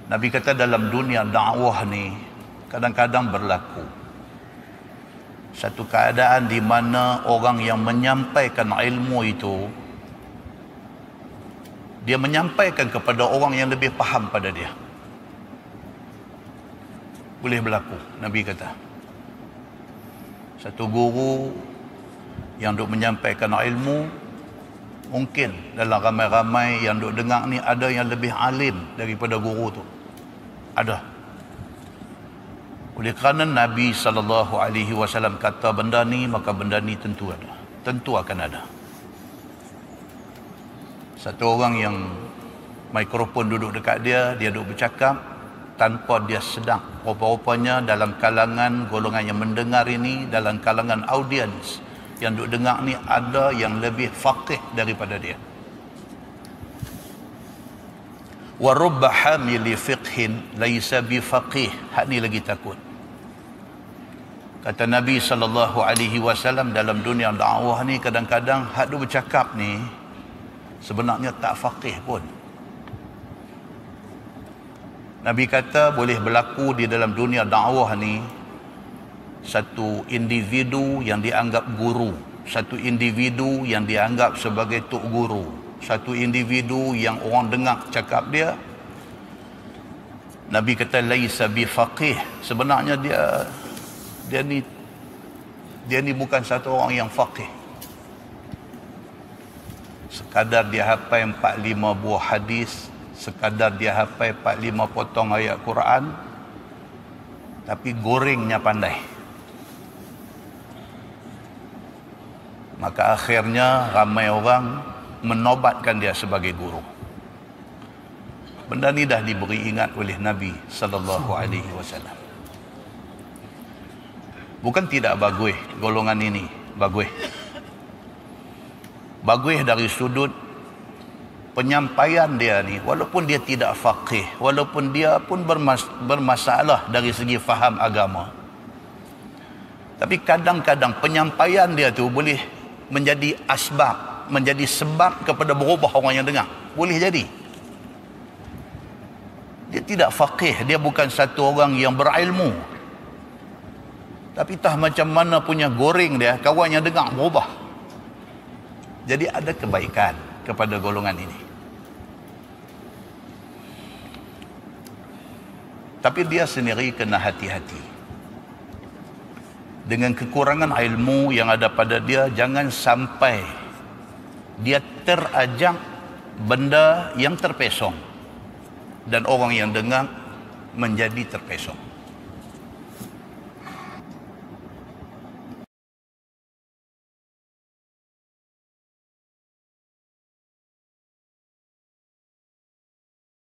Nabi kata dalam dunia dakwah ni kadang-kadang berlaku satu keadaan di mana orang yang menyampaikan ilmu itu, dia menyampaikan kepada orang yang lebih faham pada dia. Boleh berlaku, Nabi kata. Satu guru yang duk menyampaikan ilmu, mungkin dalam ramai-ramai yang duk dengar ni ada yang lebih alim daripada guru tu. Ada. Oleh kerana Nabi SAW kata benda ni, maka benda ni tentu ada. Tentu akan ada. Satu orang yang mikrofon duduk dekat dia, dia duduk bercakap tanpa dia sedang. Rupa-rupanya dalam kalangan golongan yang mendengar ini, dalam kalangan audiens yang duduk dengar ni, ada yang lebih faqih daripada dia. Wa rubba hamili fiqhin laisa bi faqih. Hak ni lagi takut. Kata Nabi SAW, dalam dunia dakwah ni kadang-kadang hak duk bercakap ni sebenarnya tak faqih pun. Nabi kata boleh berlaku di dalam dunia dakwah ni satu individu yang dianggap guru, satu individu yang dianggap sebagai tok guru, satu individu yang orang dengar cakap dia. Nabi kata laisa bi faqih. Sebenarnya dia ni bukan satu orang yang faqih. Sekadar dia hafal 4-5 buah hadis, sekadar dia hafal 4-5 potong ayat Quran, tapi gorengnya pandai. Maka akhirnya ramai orang menobatkan dia sebagai guru. Benda ni dah diberi ingat oleh Nabi SAW. Bukan tidak bagus golongan ini, bagus. Bagus dari sudut penyampaian dia ni, walaupun dia tidak faqih, walaupun dia pun bermasalah dari segi faham agama, tapi kadang-kadang penyampaian dia tu boleh menjadi asbab, menjadi sebab kepada berubah orang yang dengar. Boleh jadi dia tidak faqih, dia bukan satu orang yang berilmu, tapi entah macam mana punya goreng dia, kawan yang dengar berubah. Jadi ada kebaikan kepada golongan ini. Tapi dia sendiri kena hati-hati. Dengan kekurangan ilmu yang ada pada dia, jangan sampai dia terajak benda yang terpesong dan orang yang dengar menjadi terpesong.